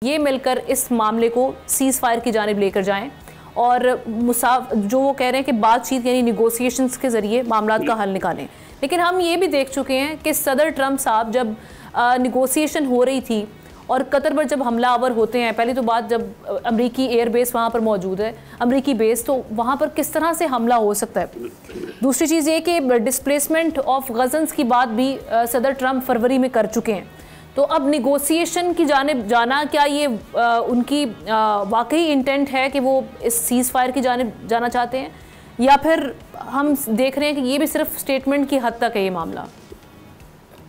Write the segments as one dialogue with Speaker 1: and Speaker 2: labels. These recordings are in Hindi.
Speaker 1: ये मिलकर इस मामले को सीज़ फायर की जानिब लेकर जाएं और जो वो कह रहे हैं कि बातचीत यानी निगोसिएशंस के ज़रिए मामला का हल निकालें। लेकिन हम ये भी देख चुके हैं कि सदर ट्रंप साहब जब निगोसिएशन हो रही थी और कतर पर जब हमलावर होते हैं, पहली तो बात जब अमरीकी एयरबेस वहाँ पर मौजूद है, अमरीकी बेस, तो वहाँ पर किस तरह से हमला हो सकता है। दूसरी चीज़ ये कि डिस्प्लेसमेंट ऑफ गज़न्स की बात भी सदर ट्रंप फरवरी में कर चुके हैं। तो अब निगोसिएशन की जानिब जाना, क्या ये उनकी वाकई इंटेंट है कि वो इस सीज़ फायर की जानिब जाना चाहते हैं, या फिर हम देख रहे हैं कि ये भी सिर्फ स्टेटमेंट की हद तक है ये मामला?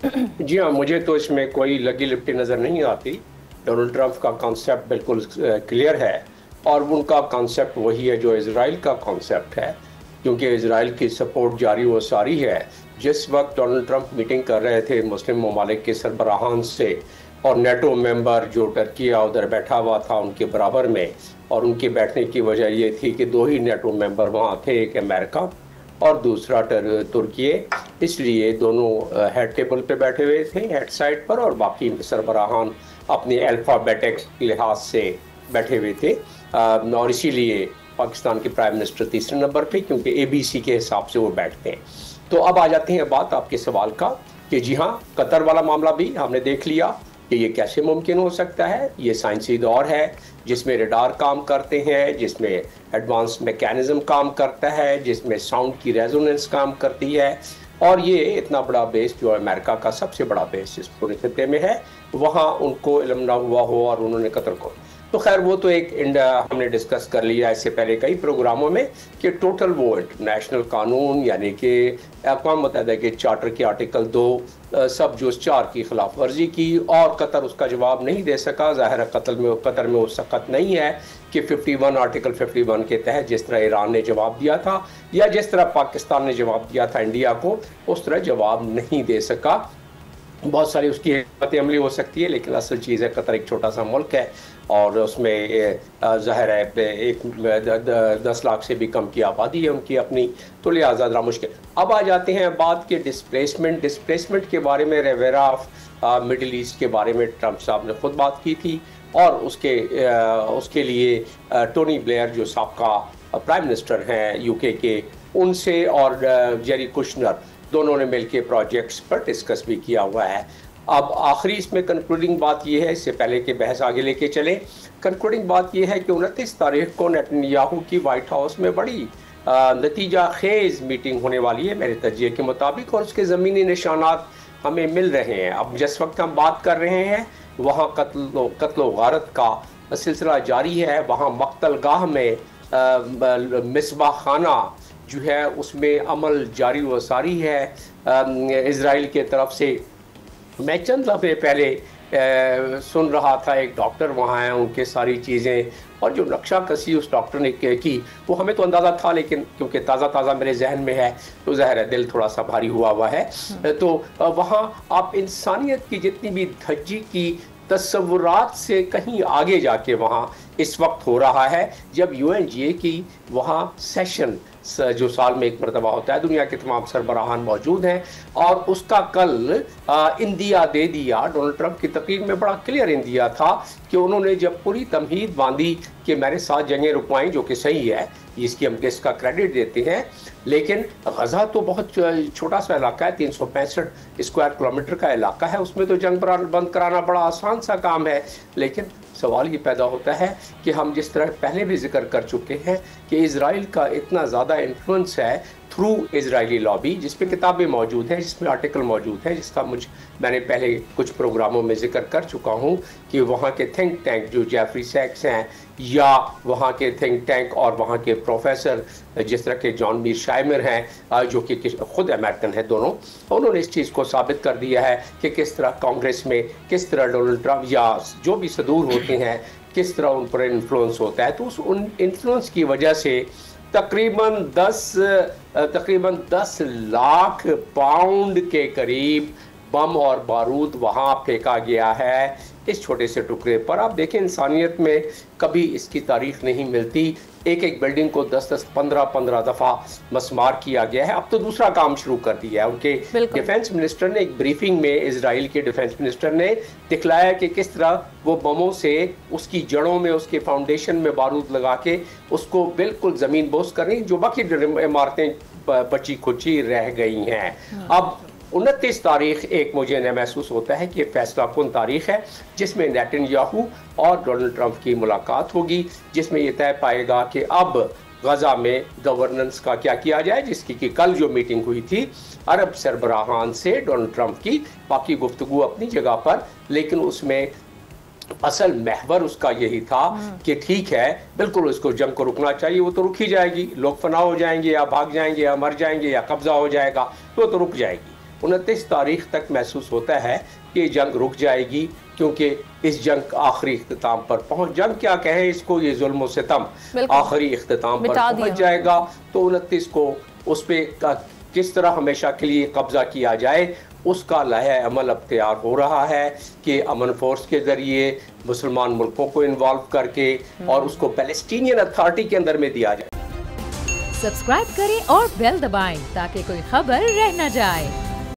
Speaker 2: जी हाँ, मुझे तो इसमें कोई लगी लिपटी नज़र नहीं आती। डोनाल्ड ट्रंप का कॉन्सेप्ट बिल्कुल क्लियर है और उनका कॉन्सेप्ट वही है जो इजराइल का कॉन्सेप्ट है, क्योंकि इजराइल की सपोर्ट जारी व सारी है। जिस वक्त डोनाल्ड ट्रंप मीटिंग कर रहे थे मुस्लिम ममालिक के सरबराहान से और नेटो मेंबर जो टर्की उधर बैठा हुआ था उनके बराबर में, और उनके बैठने की वजह ये थी कि दो ही नेटो मेंबर वहाँ थे, एक अमेरिका और दूसरा तुर्की, इसलिए दोनों हेड टेबल पे बैठे हुए थे, हेड साइड पर, और बाकी सरबराहान अपने अल्फ़ाबेटिक लिहाज से बैठे हुए थे। और इसीलिए पाकिस्तान के प्राइम मिनिस्टर तीसरे नंबर पे, क्योंकि ABC के हिसाब से वो बैठते हैं। तो अब आ जाते हैं बात आपके सवाल का कि जी हाँ, कतर वाला मामला भी हमने देख लिया कि ये कैसे मुमकिन हो सकता है। ये साइंसी दौर है जिसमें रडार काम करते हैं, जिसमें एडवांस मैकेनिज्म काम करता है, जिसमें साउंड की रेजोनेंस काम करती है, और ये इतना बड़ा बेस जो अमेरिका का सबसे बड़ा बेस इस पूरे खत्ते में है, वहाँ उनको इल्म ना हुआ हो और उन्होंने कतर को, तो खैर वो तो एक हमने डिस्कस कर लिया इससे पहले कई प्रोग्रामों में कि टोटल वो इंटरनेशनल कानून यानी कि अक़वाम मुत्तहिदा के चार्टर के आर्टिकल 2 सब जो 4 की खिलाफ वर्जी की, और कतर उसका जवाब नहीं दे सका। ज़ाहिर है कतर में वो सख्त नहीं है कि 51 आर्टिकल 51 के तहत जिस तरह ईरान ने जवाब दिया था या जिस तरह पाकिस्तान ने जवाब दिया था इंडिया को, उस तरह जवाब नहीं दे सका। बहुत सारी उसकी हिकमत अमली हो सकती है, लेकिन असल चीज़ है कतर एक छोटा सा मुल्क है और उसमें ज़ाहिर है 10 लाख से भी कम की आबादी है उनकी अपनी, तो लिहाजा ज़रा मुश्किल। अब आ जाते हैं बात के डिस्प्लेसमेंट के बारे में। रिवेरा ऑफ मिडिल ईस्ट के बारे में ट्रंप साहब ने खुद बात की थी, और उसके लिए टोनी ब्लेयर जो साबका प्राइम मिनिस्टर हैं UK के, उनसे और जेरी कुशनर दोनों ने मिलकर प्रोजेक्ट्स पर डिस्कस भी किया हुआ है। अब आखिरी इसमें कंक्लूडिंग बात यह है, इससे पहले कि बहस आगे लेके चले, कंक्लूडिंग बात यह है कि 29 तारीख को नेतन्याहू की वाइट हाउस में बड़ी नतीजा खेज मीटिंग होने वाली है मेरे तज्जिए के मुताबिक, और उसके ज़मीनी निशानात हमें मिल रहे हैं। अब जिस वक्त हम बात कर रहे हैं वहाँ कत्ल गारत का सिलसिला जारी है। वहाँ मक्तलगाह में मिसबाह खाना जो है उसमें अमल जारी व सारी है इजराइल के तरफ से। मैं चंद लम्हे पहले सुन रहा था, एक डॉक्टर वहाँ हैं, उनके सारी चीज़ें और जो नक्शा कसी उस डॉक्टर ने की वो हमें तो अंदाज़ा था, लेकिन क्योंकि ताज़ा मेरे जहन में है तो ज़ाहिर है दिल थोड़ा सा भारी हुआ है। तो वहाँ आप इंसानियत की जितनी भी धज्जी की तस्वुरात से कहीं आगे जाके वहाँ इस वक्त हो रहा है, जब UNGA की वहाँ सेशन जो साल में एक मरतबा होता है, दुनिया के तमाम सरबराहान मौजूद हैं, और उसका कल इंदिया दे दिया। डोनाल्ड ट्रंप की तकरीर में बड़ा क्लियर इंदिया था कि उन्होंने जब पूरी तमहीद बांधी कि मैंने 7 जंगें रुकवाई, जो कि सही है, इसकी हम इसका क्रेडिट देते हैं, लेकिन गज़ा तो बहुत छोटा सा इलाका है, 365 स्क्वायर किलोमीटर का इलाका है, उसमें तो जंग बंद कराना बड़ा आसान सा काम है। लेकिन सवाल ये पैदा होता है कि हम जिस तरह पहले भी जिक्र कर चुके हैं कि इजराइल का इतना ज़्यादा इन्फ्लुएंस है थ्रू इजरायली लॉबी, जिसमें किताबें मौजूद हैं, जिसमें आर्टिकल मौजूद हैं, जिसका मैंने पहले कुछ प्रोग्रामों में जिक्र कर चुका हूं कि वहाँ के थिंक टैंक जो जेफरी सैक्स हैं, या वहाँ के थिंक टैंक और वहाँ के प्रोफेसर जिस तरह के जॉन मीरशाइमर हैं जो कि खुद अमेरिकन हैं दोनों, उन्होंने इस चीज़ को साबित कर दिया है कि किस तरह कांग्रेस में किस तरह डोनाल्ड ट्रंप या जो भी सदूर होते हैं किस तरह उन पर इन्फ्लुएंस होता है। तो उन इन्फ्लुएंस की वजह से तकरीबन 10 लाख पाउंड के करीब बम और बारूद वहाँ फेंका गया है इस छोटे से टुकड़े पर। आप देखें इंसानियत में कभी इसकी तारीख नहीं मिलती, एक एक बिल्डिंग को 10-10, 15-15 दफ़ा मसमार किया गया है। अब तो दूसरा काम शुरू कर दिया है। उनके डिफेंस मिनिस्टर ने एक ब्रीफिंग में, इजराइल के डिफेंस मिनिस्टर ने दिखलाया कि किस तरह वो बमों से उसकी जड़ों में, उसके फाउंडेशन में बारूद लगा के उसको बिल्कुल ज़मीन बोस कर रही, जो बाकी इमारतें बची खुची रह गई हैं। अब 29 तारीख एक मुझे न महसूस होता है कि फैसला कुन तारीख है जिसमें नेतन्याहू और डोनाल्ड ट्रंप की मुलाकात होगी, जिसमें यह तय पाएगा कि अब गजा में गवर्नेंस का क्या किया जाए, जिसकी कि कल जो मीटिंग हुई थी अरब सरबराहान से डोनाल्ड ट्रंप की, बाकी गुफ्तगू अपनी जगह पर, लेकिन उसमें असल महवर उसका यही था कि ठीक है बिल्कुल उसको जंग को रुकना चाहिए, वो तो रुक ही जाएगी, लोग फना हो जाएंगे या भाग जाएंगे या मर जाएंगे या कब्जा हो जाएगा, तो रुक जाएगी। 29 तारीख तक महसूस होता है कि जंग रुक जाएगी, क्योंकि इस जंग आखिरी इख्तिताम पर पहुंच, जंग क्या कहे इसको, ये जुल्म व सितम आखिरी इख्तिताम पर पहुंच जाएगा। तो 29 को उस पर किस तरह हमेशा के लिए कब्जा किया जाए उसका लहे अमल अब तैयार हो रहा है कि अमन फोर्स के जरिए मुसलमान मुल्कों को इन्वॉल्व करके और उसको पैलेस्टीनियन अथॉरिटी के अंदर में दिया जाए।
Speaker 3: सब्सक्राइब करें और बेल दबाएं ताकि कोई खबर रह न जाए।